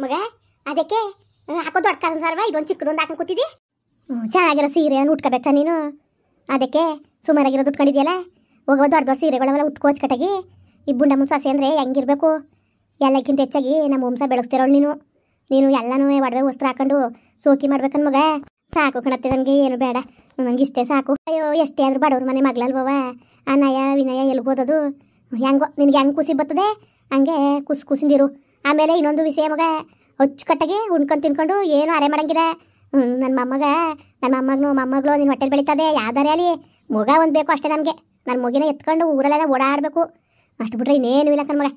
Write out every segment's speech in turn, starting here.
ಮಗ ಅದಕ್ಕೆ ಹಾಕೋ ದೊಡ್ಡ ಕಾಸು ಸರ್ವ ಇದೊಂದು ಚಿಕ್ಕದೊಂದು ಹಾಕೊಂಡು ಕೂತಿದ್ದಿ. ಚೆನ್ನಾಗಿರೋ ಸೀರೆ ಉಟ್ಕೋಬೇಕಾ ನೀನು? ಅದಕ್ಕೆ ಸುಮಾರಾಗಿರೋದು ಉಟ್ಕೊಂಡಿದ್ಯಲ್ಲ, ಹೋಗೋ ದೊಡ್ಡ ದೊಡ್ಡ ಸೀರೆಗಳೆಲ್ಲ ಉಟ್ಕೋಚ್ಕಟ್ಟಾಗಿ ಈ ಬುಂಡ ಮುನ್ಸಾಸೆ ಅಂದರೆ ಹೆಂಗಿರ್ಬೇಕು? ಎಲ್ಲಕ್ಕಿಂತ ಹೆಚ್ಚಾಗಿ ನಮ್ಮ ವಂಶ ಬೆಳೆಸ್ತಿರೋಳು ನೀನು ಎಲ್ಲನೂ ಒಡವೆ ವಸ್ತ್ರ ಹಾಕೊಂಡು ಸೋಕಿ ಮಾಡ್ಬೇಕನ್ ಮಗ. ಸಾಕು ಕಣತ್ತೆ, ನನಗೆ ಏನು ಬೇಡ, ನನಗೆ ಇಷ್ಟೇ ಸಾಕು. ಅಯ್ಯೋ ಎಷ್ಟೇ ಆದ್ರೂ ಬಡವ್ರ ಮನೆ ಮಗಳಲ್ವವ, ಆ ನಯ ವಿನಯ ಎಲ್ಗೋದದು. ಹೆಂಗೋ ನಿನಗೆ ಹೆಂಗೆ ಖುಷಿ ಬರ್ತದೆ ಹಂಗೆ ಖುಷಿಂದಿರು. ಆಮೇಲೆ ಇನ್ನೊಂದು ವಿಷಯ ಮಗ, ಅಚ್ಚುಕಟ್ಟಾಗಿ ಉಣ್ಕೊಂಡು ತಿನ್ಕೊಂಡು ಏನು ಅರೆ ಮಾಡಂಗಿಲ್ಲ. ನನ್ನ ಮೊಮ್ಮಗಳು ನಿನ್ನ ಹೊಟ್ಟೆಲಿ ಬೆಳೀತದೆ ಯಾವ್ದಾರೆ ಅಲ್ಲಿ ಮಗ ಒಂದು ಬೇಕು ಅಷ್ಟೇ ನನಗೆ. ನನ್ನ ಮಗಿನ ಎತ್ಕೊಂಡು ಊರಲ್ಲೆಲ್ಲ ಓಡಾಡಬೇಕು ಅಷ್ಟು ಬಿಟ್ರೆ ಇನ್ನೇನು ಇಲ್ಲ ಕಣ್ಮಗ.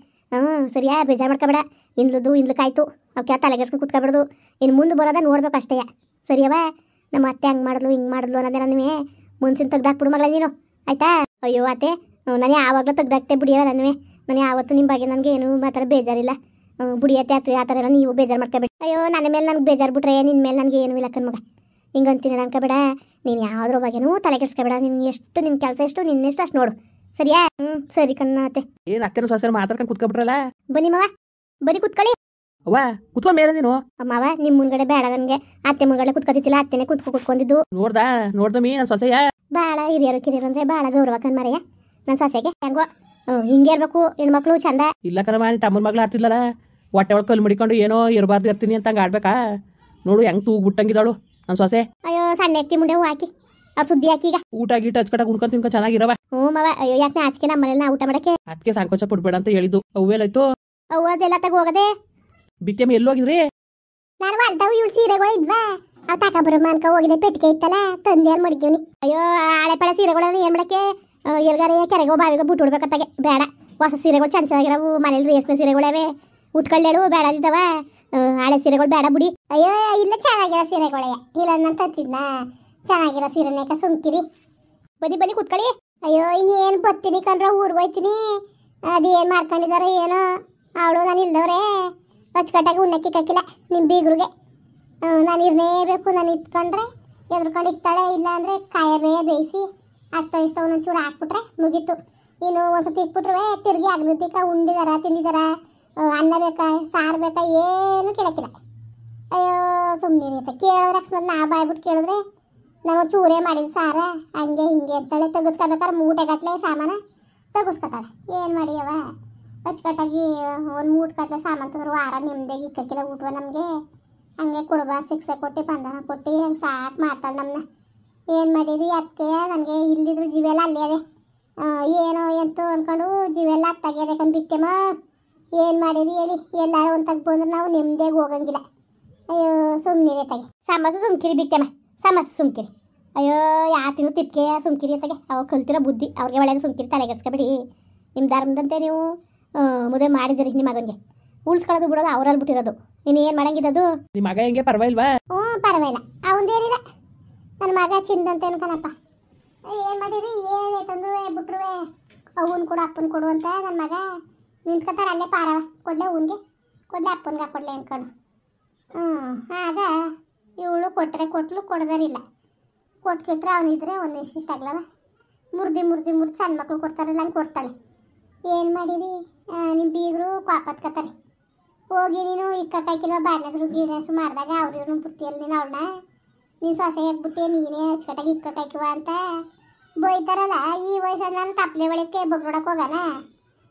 ಸರಿಯಾ, ಬೇಜಾರು ಮಾಡ್ಕೊಬೇಡ. ಇಂದ್ಲಕ್ಕಾಯ್ತು ಅವಕ್ಕೆ ತಲೆಗೆಡ್ಸ್ಕೊಂಡು ಕೂತ್ಕೊಬಿಡೋದು. ಇನ್ನು ಮುಂದೆ ಬರೋದ ನೋಡ್ಬೇಕು ಅಷ್ಟೇ. ಸರಿಯವ, ನಮ್ಮ ಅತ್ತೆ ಹಂಗೆ ಮಾಡಿದ್ಲು ಹಿಂಗೆ ಮಾಡಿದ್ಲು ಅನ್ನೋದೇ ನನ್ನೇ ಮುನ್ಸಿನ ತೆಗ್ದಾಕ್ಬಿಡು ಮಗಳ ನೀನು, ಆಯ್ತಾ? ಅಯ್ಯೋ ಅತ್ತೆ, ನಾನು ಯಾವಾಗಲೂ ತೆಗ್ದಾಕ್ತೆ ಬಿಡಿಯವ ನನ್ನೇ. ನಾನು ಯಾವತ್ತೂ ನಿಮ್ಮ ಬಗ್ಗೆ ನನಗೆ ಏನು ಮಾತಾಡ ಬೇಜಾರಿಲ್ಲ. ಬುಡಿಯತ್ತೆ ಅತ್ತೆ ಆ ಥರ ಎಲ್ಲ ನೀವು ಬೇಜಾರು ಮಾಡ್ಕೊಬೇಡಿ. ಅಯ್ಯೋ ನನ್ನ ಮೇಲೆ ನನಗೆ ಬೇಜಾರು ಬಿಟ್ರೆ ನಿನ್ನ ಮೇಲೆ ನನಗೆ ಏನೂ ಇಲ್ಲ ಕಣ್ಮಗ. ಹಿಂಗೆ ಅಂತೀನಿ ಅನ್ಕೋಬೇಡ. ನೀನು ಯಾವುದ್ರ ಬಗ್ಗೆನೂ ತಲೆ ಕೆಡ್ಸ್ಕೊಬೇಡ. ನಿನ್ನ ಕೆಲಸ ಎಷ್ಟು ನಿನ್ನೆಷ್ಟು ಅಷ್ಟು ನೋಡು, ಸರಿಯಾ? ಸರಿ ಕಣ್ಣ ಅತ್ತೆ. ಏನು ಅತ್ತೆನ ಸೊಸೆನ ಮಾತಾಡ್ಕೊಂಡು ಕುತ್ಕೊಬಿಟ್ರಲ್ಲ? ಬನ್ನಿ ಮಾವ, ಬನ್ನಿ ಕುತ್ಕೊಳ್ಳಿ. ಅವ್ವ ಕುತ್ಕೊ ಮೇಲೆ ನೀನು. ಮಾವ ನಿಮ್ಮ ಮುಂದ್ಗಡೆ ಬೇಡ, ನನಗೆ ಅತ್ತೆ ಮುಂದ್ಗಡೆ ಕುತ್ಕೊತಿತ್ತಿಲ್ಲ, ಅತ್ತೆನೇ ಕುತ್ಕೊಂಡಿದ್ದು. ನೋಡ್ದಮ್ಮಿ ನನ್ನ ಸೊಸೆಯ ಭಾಳ ಹಿರಿಯರು ಕಿರಿಯರು ಅಂದರೆ ಭಾಳ ಗೌರವ ಕಣ್ಮರೆಯ ನನ್ನ ಸೊಸೆಗೆ. ಹೆಂಗೋ ಹಿಂಗೆ ಇರಬೇಕು ಹೆಣ್ಮಕ್ಳು ಚಂದ. ಇಲ್ಲ ಕಣಮ್ಮ, ನೀನು ತಮ್ಮನ ಮಗಳು ಆಡ್ತಿಲ್ಲಲ್ಲ, ಹೊಟ್ಟೆ ಒಳಗೆ ಕಲ್ಲು ಮುಡಿಕೊಂಡು ಏನೋ ಇರಬಾರ್ದು ಇರ್ತೀನಿ ಅಂತ ಹಂಗೆ ಆಡ್ಬೇಕಾ? ನೋಡು ಹೆಂಗೆ ತೂಗ್ಬಿಟ್ಟಂಗಿದ್ದಾಳು ನನ್ನ ಸೊಸೆ. ಅಯ್ಯೋ ಸಣ್ಣ ಎತ್ತಿ ಮುಂಡೆ ಹೂ ಹಾಕಿ ಅವ್ರು ಸುದ್ದಿ ಹಾಕಿ ಈಗ ಊಟ ಗೀಟ ಹಚ್ಕಟಾಗ ಉಣ್ಕೊಂಡು ತಿನ್ಕೊಂಡು ಚೆನ್ನಾಗಿರವ. ಮಾವ, ಅಯ್ಯೋ ಯಾಕೆ ಆಚೆಗೆ ನಮ್ಮ ಮನೇಲಿ ನಾ ಊಟ ಮಾಡಕ್ಕೆ ಅದಕ್ಕೆ ಸಂಕೋಚ ಪಡ್ಬೇಡ ಅಂತ ಹೇಳಿದ್ದು. ಅವೆಲ್ಲಾಯ್ತು? ಅವು ಅದೆಲ್ಲ ತಗೋ ಹೋಗದೆ. ಬಿಟ್ಟಮ್ಮ ಎಲ್ಲೋಗಿದ್ರಿ? ನಾನು ಹೊಲ್ತಾವು ಇವಳು ಸೀರೆಗಳು ಇದ್ವಾ, ಅವು ತಗೊಬರೋ ಅನ್ಕ ಹೋಗಿದೆ. ಪೆಟ್ಟಿಗೆ ಇತ್ತಲ್ಲ ತಂದೆ ಅಲ್ಲಿ ಮಡಿಕೀವ್ನಿ. ಅಯ್ಯೋ ಹಳೆ ಪಳೆ ಸೀರೆಗಳೆಲ್ಲ ಏನು ಮಾಡಕ್ಕೆ? ಎಲ್ಗಾರೆ ಕೆರೆಗೋ ಬಾವಿಗೋ ಬಿಟ್ಟು ಬಿಡ್ಬೇಕತ್ತಾಗೆ. ಬೇಡ, ಹೊಸ ಸೀರೆಗಳು ಚೆನ್ನಾಗಿರವು ಮನೇಲಿ ರೇಷ್ಮೆ ಸೀರೆಗಳವೆ ಉಟ್ಕೊಳ್ಳೇಳು ಬೇಡದಿದ್ದವ. ಹಳೆ ಸೀರೆಗಳು ಬೇಡ ಬಿಡಿ. ಅಯ್ಯೋ ಇಲ್ಲ ಚೆನ್ನಾಗಿರೋ ಸೀರೆಗಳೇ ಇಲ್ಲ ನಾನು ತತ್ತಿದ್ನ ಚೆನ್ನಾಗಿರೋ ಸೀರೆನೇಕ ಸುಮ್ಕಿರಿ. ಬನ್ನಿ ಕೂತ್ಕೊಳ್ಳಿ. ಅಯ್ಯೋ ಇನ್ನೇನು ಬತ್ತೀನಿ ಕಂಡ್ರೆ ಊರಿಗೆ ಹೋಯ್ತೀನಿ. ಅದೇನು ಮಾಡ್ಕೊಂಡಿದಾರೋ ಏನೋ ಅವಳು ನಾನು ಇಲ್ದವ್ರೆ ಅಚ್ಚುಕಟ್ಟಾಗಿ ಉಣ್ಣಕ್ಕಿಕ್ಕಿಲ್ಲ ನಿಮ್ಮ ಬೀಗ್ರಿಗೆ. ನಾನು ಇರಲೇಬೇಕು. ನಾನು ಇತ್ಕೊಂಡ್ರೆ ಎದ್ರುಕೊಂಡು ಇಕ್ತಾಳೆ, ಇಲ್ಲ ಅಂದರೆ ಕಾಯಬೇ ಬೇಯಿಸಿ ಅಷ್ಟೋ ಇಷ್ಟೋ ಒಂದೊಂಚೂರು ಹಾಕ್ಬಿಟ್ರೆ ಮುಗೀತು. ಇನ್ನು ಒಂದ್ಸತಿ ಇಕ್ಬಿಟ್ರೆ ತಿರುಗಿ ಆಗ್ಲತಿಕ ಉಂಡಿದಾರ ತಿಂದಿದಾರ, ಅನ್ನ ಬೇಕಾ ಸಾರು ಬೇಕಾ ಏನು ಕೇಳಕ್ಕಿಲ್ಲ. ಅಯ್ಯೋ ಸುಮ್ಮನೆ ಕೇಳಿದ್ರೆ ಅಕಸ್ಮಾತ್ ನಾ ಬಾಯ್ಬಿಟ್ಟು ಕೇಳಿದ್ರೆ ನಾನು ಚೂರೇ ಮಾಡಿದ ಸಾರ ಹಂಗೆ ಹಿಂಗೆ ಅಂತಾಳೆ. ತೆಗಿಸ್ಕೋಬೇಕಾದ್ರೆ ಮೂಟೆಗಟ್ಟಲೆ ಸಾಮಾನು ತೆಗಿಸ್ಕೊತಾಳೆ. ಏನು ಮಾಡಿಯವ ಅಚ್ಚುಕಟ್ಟಾಗಿ ಒಂದು ಮೂಟೆ ಗಟ್ಟಲೆ ಸಾಮಾನು ತಂದ್ರೆ ವಾರ ನಿಮ್ಮದೇ ಇಕ್ಕಿಲ್ಲ ಊಟವ ನಮಗೆ. ಹಂಗೆ ಕೊಡ್ಬಾರ್ದು, ಶಿಕ್ಷೆ ಕೊಟ್ಟು ಬಂಧನ ಕೊಟ್ಟು ಹಂಗೆ ಸಾಕು ಮಾಡ್ತಾಳೆ ನಮ್ಮನ್ನ. ಏನು ಮಾಡಿರಿ ಅದಕ್ಕೆ ನನಗೆ ಇಲ್ಲಿದ್ರು ಜೀವೆಲ್ಲ ಅಲ್ಲೇ ಅದೇ ಏನೋ ಎಂತು ಅಂದ್ಕೊಂಡು ಜೀವೆಲ್ಲ ಅತ್ತಾಗ್ಯದೆ ಕಂಡು ಏನು ಮಾಡಿರಿ ಹೇಳಿ? ಎಲ್ಲರೂ ಒಂದು ತಗ್ ಬಂದ್ರೆ ನಾವು ನೆಮ್ಮದಿಯಾಗಿ ಹೋಗಂಗಿಲ್ಲ. ಅಯ್ಯೋ ಸುಮ್ಮನಿರಿ ತಗೆ ಸಮಸ್ಯೆ ಸುಮ್ಕಿರಿ ಬಿತ್ತಮ್ಮ, ಸಮಸ್ಯೆ ಸುಮ್ಕಿರಿ. ಅಯ್ಯೋ ಯಾತಿನೂ ತಿಪ್ಕೆ ಸುಮ್ಕಿರಿ ಅತ್ತಾಗೆ. ಅವಾಗ ಕಲ್ತಿರೋ ಬುದ್ಧಿ ಅವ್ರಿಗೆ ಒಳ್ಳೆಯದು. ಸುಮ್ಕಿರಿ ತಲೆಗೆಡ್ಸ್ಕೊಬೇಡಿ. ನಿಮ್ಮ ಧರ್ಮದಂತೆ ನೀವು ಮದುವೆ ಮಾಡಿದಿರಿ ನಿಮ್ಮ ಮಗನಿಗೆ. ಉಳ್ಸ್ಕೊಳ್ಳೋದು ಬಿಡೋದು ಅವರಲ್ಲಿ ಬಿಟ್ಟಿರೋದು. ನೀನು ಏನು ಮಾಡಂಗಿದ್ದದು? ನಿಮ್ಮ ಮಗ ಹೆಂಗೆ ಪರವಾಗಿಲ್ವಾ? ಪರವಾಗಿಲ್ಲ, ಅವಂದೇನಿಲ್ಲ. ನನ್ನ ಮಗ ಚಿಂದಂತ ಅನ್ಕಣಪ್ಪ. ಏನು ಮಾಡಿರಿ ಏನಾಯ್ತಂದ್ರು ಬಿಟ್ರು ಅವನ್ ಕೊಡು ಅಪ್ಪನ ಕೊಡು ಅಂತ ನನ್ನ ಮಗ ನಿಂತ್ಕೊತಾರೆ ಅಲ್ಲೇ ಪಾರವ. ಕೊಡ್ಲೆ ಅವನಿಗೆ ಕೊಡ್ಲೆ ಅಪ್ಪನಿಗೆ ಕೊಡ್ಲೆ ಅನ್ಕೊಂಡು ಆಗ ಇವಳು ಕೊಟ್ಟಲು ಕೊಡೋದಾರಿಲ್ಲ. ಕೊಟ್ಕಿಟ್ರೆ ಅವನಿದ್ರೆ ಒಂದು ಇಷ್ಟಾಗ್ಲವ ಮುರ್ದಿ ಸಣ್ಣ ಮಕ್ಳು ಕೊಡ್ತಾರಲ್ಲ ಹಂಗೆ ಕೊಡ್ತಾಳೆ. ಏನು ಮಾಡಿರಿ ನಿಮ್ಮ ಬೀಗರು ಕಾಪತ್ಕತ್ತಾರೆ. ಹೋಗಿ ನೀನು ಇಕ್ಕಾಕಿಲ್ವ ಬಾಡ್ನೆಸರು ಗೀಡ್ನೆಸು ಮಾಡಿದಾಗ ಅವ್ರಿಗೂ ಬುತ್ತಿಯಲ್ಲಿ ನೀನು ಅವಳನ್ನ ನೀನು ಸೊಸೆ ಹಾಕ್ಬಿಟ್ಟೆ ನೀನೇ ಅಚ್ಚುಕಟ್ಟಾಗಿ ಇಕ್ಕಾಕಿವ ಅಂತ ಬೈತಾರಲ್ಲ. ಈ ವಯಸ್ಸಲ್ಲಿ ನಾನು ತಪ್ಪಲೆ ಒಳಕ್ಕೆ ಬಗ್ರೋಡಕ್ಕೆ ಹೋಗೋಣ?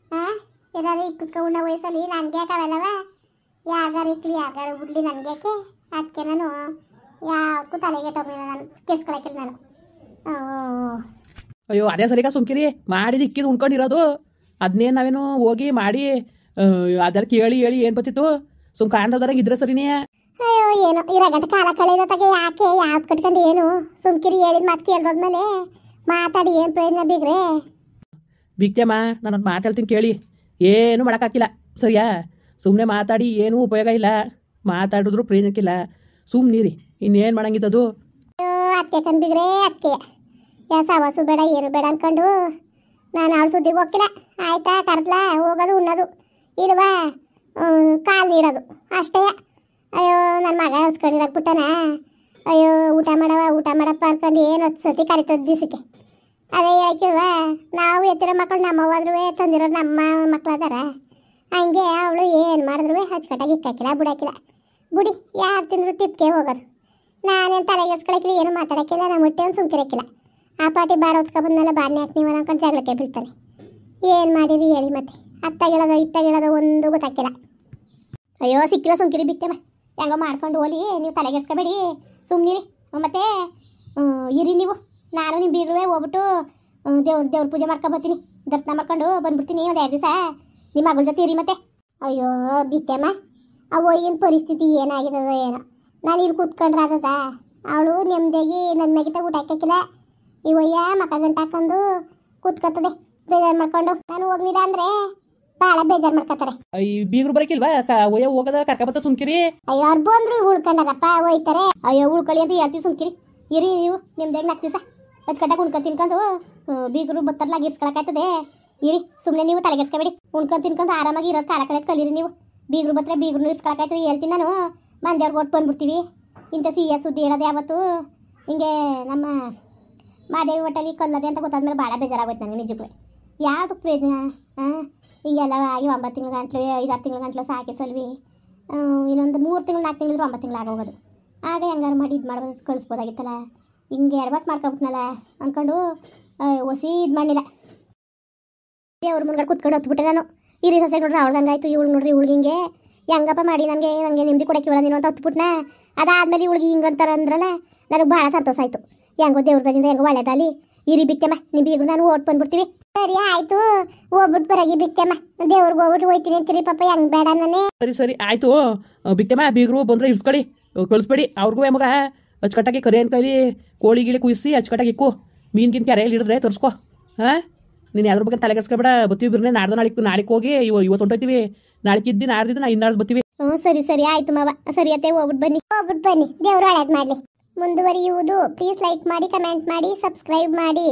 ಏನಾದ್ರು ಇಕ್ಕಿಸ್ಕೊಂಡ ವಯಸ್ಸಲ್ಲಿ ನನಗೆ ಯಾಕೆ ಅವೆಲ್ಲವ? ಯಾರಿಗಾರು ಇಕ್ಲಿ ಯಾರಿಗಾರು ಬಿಡ್ಲಿ ನನಗೆ ಯಾಕೆ? ಅದಕ್ಕೆ ನಾನು ಯಾವ್ದಕ್ಕೂ ತಲೆಗೆಟ್ಟೋಗಿಲ್ಲ, ನಾನು ಕೆಡ್ಸ್ಕೊಳಕ್ಕಿಲ್ಲ ನಾನು. ಅಯ್ಯೋ ಅದೇ ಸರಿಗ ಸುಮ್ಕಿರಿ. ಮಾಡಿದ ಇಕ್ಕಿದ್ ಉಣ್ಕೊಂಡಿರೋದು ಅದನ್ನೇ ನಾವೇನು ಹೋಗಿ ಮಾಡಿ ಅದರ ಕೇಳಿ ಹೇಳಿ ಏನು ಬತ್ತಿತ್ತು? ಸುಮ್ ಕಾಣ್ದವ್ರಂಗೆ ಇದ್ರೆ ಸರಿನೇ. ಅಯ್ಯೋ ಏನೋ ಇರಗಂಟ ಕಾಲ ಕಳೆದತ್ತಾಗೆ ಯಾಕೆ ಯಾವ್ದು ಕಟ್ಕೊಂಡು ಏನು? ಸುಮ್ಕಿರಿ ಹೇಳಿದ ಮಾತು ಕೇಳ್ದೋದ್ಮೇಲೆ ಮಾತಾಡಿ ಏನು ಪ್ರಯೋಜನ ಬೀಗ್ರೆ? ಬಿಗ್ತೇಮ್ಮ ನಾನು ಮಾತಾಡ್ತೀನಿ ಕೇಳಿ. ಏನು ಮಾಡೋಕ್ಕಾಗಿಲ್ಲ ಸರಿಯಾ? ಸುಮ್ಮನೆ ಮಾತಾಡಿ ಏನೂ ಉಪಯೋಗ ಇಲ್ಲ, ಮಾತಾಡಿದ್ರು ಪ್ರಯೋಜನಕ್ಕಿಲ್ಲ. ಸುಮ್ಮನಿರಿ, ಇನ್ನೇನು ಮಾಡಂಗಿದ್ದದು? ಅಯ್ಯೋ ಅತ್ತೆ ಕಂಡಿಗ್ರೆ ಅದಕ್ಕೆ ಯಾ ಸವಾಸು ಬೇಡ ಏನು ಬೇಡ ಅನ್ಕೊಂಡು ನಾನು ಅವಳು ಸುದ್ದಿಗೆ ಹೋಗಿಲ್ಲ. ಆಯ್ತಾ ಕರೆದ್ಲಾ ಹೋಗೋದು ಉಣ್ಣೋದು ಇಲ್ವಾ ಕಾಲು ನೀಡೋದು ಅಷ್ಟೇ. ಅಯ್ಯೋ ನನ್ನ ಮಗ ಹಸ್ಕೊಂಡಿರಾಕ್ಬಿಟ್ಟನ. ಅಯ್ಯೋ ಊಟ ಮಾಡಪ್ಪ ಅನ್ಕೊಂಡು ಏನು 10 ಸತಿ ಕರಿತದ ದಿವಸಕ್ಕೆ. ಅದೇ ಯಾಕಿಲ್ವಾ ನಾವು ಎತ್ತಿರೋ ಮಕ್ಕಳು ನಮ್ಮವಾದ್ರೂ ತಂದಿರೋದು ನಮ್ಮ ಮಕ್ಳು ಅದಾರ. ಹಂಗೆ ಅವಳು ಏನು ಮಾಡಿದ್ರು ಹಚ್ಕಟ್ಟಾಗಿ ಇಕ್ಕಾಕಿಲ್ಲ ಬಿಡಾಕಿಲ್ಲ. ಬುಡಿ ಯಾರು ತಿಂದ್ರು ತಿಪ್ಪಿಗೆ ಹೋಗೋದು. ನಾನೇನು ತಲೆಗೆಡ್ಸ್ಕೊಳಕಿಲ್ಲ, ಏನು ಮಾತಾಡೋಕ್ಕಿಲ್ಲ, ನಮ್ಮ ಹೊಟ್ಟೆ ಒಂದು ಸುಮ್ಕಿರಕ್ಕಿಲ್ಲ. ಆ ಪಾಟಿ ಬಾಡ ಹೊತ್ಕೊಬಂದಲ್ಲ ಬಾಡ್ನೆ ಹಾಕಿ ನೀವು ಅನ್ಕೊಂಡು ಜಗಳಕ್ಕೆ ಬೀಳ್ತಾನೆ. ಏನು ಮಾಡಿರಿ ಹೇಳಿ ಮತ್ತೆ? ಅತ್ತಾಗಿಳೋದು ಇತ್ತಾಗಿಳೋದು ಒಂದು ಗೊತ್ತಾಕಿಲ್ಲ. ಅಯ್ಯೋ ಸಿಕ್ಕಿಲ್ಲ ಸುಮ್ಕಿರಿ ಬಿಕ್ಕೆಮ್ಮ, ಹೆಂಗೋ ಮಾಡ್ಕೊಂಡು ಹೋಲಿ, ನೀವು ತಲೆಗೆಡ್ಸ್ಕೊಬೇಡಿ, ಸುಮ್ಮನಿರಿ. ಮತ್ತೆ ಇರಿ ನೀವು, ನಾನು ನಿಮ್ಮ ಬೀಗರುವೆ ಹೋಗ್ಬಿಟ್ಟು ದೇವ್ರ ಪೂಜೆ ಮಾಡ್ಕೊಬರ್ತೀನಿ, ದರ್ಶನ ಮಾಡ್ಕೊಂಡು ಬಂದ್ಬಿಡ್ತೀನಿ ಒಂದು 2 ದಿವಸ. ನಿಮ್ಮ ಮಗಳ ಜೊತೆ ಇರಿ ಮತ್ತೆ. ಅಯ್ಯೋ ಬಿಕ್ಕೆಮ್ಮ, ಅವು ಏನು ಪರಿಸ್ಥಿತಿ ಏನಾಗಿರೋದೋ ಏನೋ, ನಾನು ಇಲ್ಲಿ ಕೂತ್ಕೊಂಡ್ರೆ ಆದದ. ಅವಳು ನೆಮ್ಮದಿಯಾಗಿ ನನ್ನ ಮ್ಯಾಗಿತ ಊಟ ಹಾಕಿಲ್ಲ, ಇವಯ್ಯ ಮಕ್ಕ ಗಂಟು ಹಾಕೊಂಡು ಕೂತ್ಕೊತದೆ ಬೇಜಾರು ಮಾಡ್ಕೊಂಡು. ನಾನು ಹೋಗ್ಲಿಲ್ಲ ಅಂದರೆ ಭಾಳ ಬೇಜಾರು ಮಾಡ್ಕೊತಾರೆ. ಈ ಬೀಗರು ಬರಕಿಲ್ವಾ? ಒಯ್ಯ ಹೋಗೋದ ಕರ್ಕೊಬತ್ತ ಸುಮ್ಕಿರಿ. ಅಯ್ಯೋ ಅವ್ರು ಬಂದ್ರು ಉಳ್ಕೊಂಡಾರಪ್ಪ, ಹೋಯ್ತಾರೆ. ಅಯ್ಯೋ ಉಳ್ಕೊಳ್ಳಿ ಅಂತ ಹೇಳ್ತೀವಿ, ಸುಮ್ಕಿರಿ ಇರಿ ನೀವು. ನಿಮ್ದಾಗ 4 ದಿವಸ ಹಚ್ಕಟ್ಟಾಗಿ ಉಣ್ಕೊಂಡು ತಿನ್ಕೊಂಡು ಬೀಗರು ಬತ್ತರ್ಲಾಗ ಇರ್ಸ್ಕೊಳಕಾಯ್ತದೆ. ಇರಿ ಸುಮ್ಮನೆ ನೀವು ತಲೆಗೆಡ್ಸ್ಕೊಬೇಡಿ, ಉಣ್ಕೊಂಡು ತಿನ್ಕೊಂಡು ಆರಾಮಾಗಿ ಇರೋದು ಕಾಲ ಕಳೆದು ಕಲೀರಿ ನೀವು. ಬೀಗರು ಬತ್ತರೆ ಬೀಗರು ಇರ್ಸ್ಕೊಳಕಾಯ್ತದೆ ಹೇಳ್ತೀನಿ ನಾನು. ಮಂದ್ಯವ್ರಿಗೆ ಒಟ್ಟು ಬಂದ್ಬಿಡ್ತೀವಿ. ಇಂಥ ಸಿಹಿಯ ಸುದ್ದಿ ಹೇಳೋದು ಯಾವತ್ತು ಹಿಂಗೆ ನಮ್ಮ ಮಾದೇವಿ ಒಟ್ಟಲ್ಲಿ ಕೊಲ್ಲದೆ ಅಂತ ಗೊತ್ತಾದ್ಮೇಲೆ ಭಾಳ ಬೇಜಾರಾಗೋಯ್ತು ನನಗೆ ನಿಜಕ್ಕೂ. ಯಾವುದು ಪ್ರಯೋಜನ? ಹಿಂಗೆಲ್ಲ ಆಗಿ 9 ತಿಂಗಳ ಗಂಟ್ಲು 5-6 ತಿಂಗಳ ಗಂಟ್ಲು ಸಾಕಿ ಸಲ್ವಿ. ಇನ್ನೊಂದು 3 ತಿಂಗಳು 4 ತಿಂಗಳಿದ್ರು 9 ತಿಂಗಳು ಆಗೋಗೋದು. ಆಗ ಹೆಂಗಾರು ಮಾಡಿ ಇದು ಮಾಡ್ಬೋದು, ಕಳಿಸ್ಬೋದಾಗಿತ್ತಲ್ಲ. ಹಿಂಗೆ ಎಡಬಟ್ಟು ಮಾಡ್ಕೊಬಿಟ್ನಲ್ಲ ಅಂದ್ಕೊಂಡು ಹೊಸಿ ಇದು ಮಾಡಲಿಲ್ಲ. ದೇವ್ರ ಮುಂದ್ಗಡೆ ಕುತ್ಕೊಂಡು ಹೊತ್ಬಿಟ್ಟೆ ನಾನು. ಹಿರಿ ಸೊಸೆ ನೋಡ್ರಿ ಅವಳು ಹಂಗಾಯ್ತು, ಇವಳು ನೋಡ್ರಿ ಇವಳಿಗೆ ಹಿಂಗೆ ಹೆಂಗಪ್ಪ ಮಾಡಿ ನನಗೆ ನೆಮ್ಮದಿ ಕೊಡೋಕ್ಕಿವಲ್ಲ ನೀನು ಅಂತ ಹೊತ್ಬಿಟ್ನ. ಅದಾದ್ಮೇಲೆ ಇವಳಿಗೆ ಹಿಂಗಂತಾರೆ ಅಂದ್ರಲ್ಲ, ನನಗೆ ಭಾಳ ಸಂತೋಷ ಆಯಿತು. ಹೆಂಗೋ ದೇವ್ರದಿಂದ ಹೆಂಗೋ ಒಳ್ಳೇದಾಲಿ. ಇರಿ ಬಿಕ್ಕೆಮ್ಮ, ನಿಮ್ಮ ಬೀಗರು ನಾನು ಓಟ್ ಬಂದ್ಬಿಡ್ತೀವಿ. ಸರಿ ಆಯಿತು, ಹೋಗ್ಬಿಟ್ಟು ಬರಗಿ ಬಿಕ್ಕೆಮ್ಮ. ದೇವ್ರಿಗೆ ಹೋಗ್ಬಿಟ್ಟು ಹೋಯ್ತೀನಿ ಅಂತೀರಿ ಪಾಪ, ಹೆಂಗೆ ಬೇಡ ನಾನೇ. ಸರಿ ಆಯಿತು ಬಿಕ್ಕೆಮ್ಮ, ಬೀಗರು ಬಂದರೆ ಇರ್ಸ್ಕೊಳ್ಳಿ, ಕಳಿಸ್ಬೇಡಿ. ಅವ್ರಿಗೂ ಮಗ ಅಚ್ಚುಕಟ್ಟಾಗಿ ಕರಿ ಅಂತ ಕೈಲಿ ಕೋಳಿ ಗಿಳಿ ಕುಯಿಸಿ ಅಚ್ಚುಕಟ್ಟಾಗಿ ಇಕ್ಕು. ಮೀನ್ಗಿನ ಕೆರೆಯಲ್ಲಿ ಹಿಡಿದ್ರೆ ತರಿಸ್ಕೊ. ಹಾಂ, ನೀನು ಯಾವ್ದ್ರ ಬಗ್ಗೆ ತಲೆ ಕೆಡ್ಸ್ಕೊಬೇಡ. ಬತ್ತೀವಿ ಬಿರ್ನೆ ನಾಳೆಗೆ ಹೋಗಿ ಇವತ್ತು ಹೊಂಟೋಯ್ತೀವಿ. ನಾಳೆಗೆ ಇದ್ದು ನಾಡ್ದಿದ್ದು ನಾ ಇನ್ನಾಡ್ದು ಬರ್ತೀವಿ. ಸರಿ ಆಯಿತು ಮಾವ. ಸರಿ ಅತ್ತೆ, ಹೋಗ್ಬಿಟ್ಟು ಬನ್ನಿ. ದೇವ್ರು ಒಳ್ಳೇದು ಮಾಡಲಿ. ಮುಂದುವರಿಯುವುದು. ಪ್ಲೀಸ್ ಲೈಕ್ ಮಾಡಿ, ಕಮೆಂಟ್ ಮಾಡಿ, ಸಬ್ಸ್ಕ್ರೈಬ್ ಮಾಡಿ.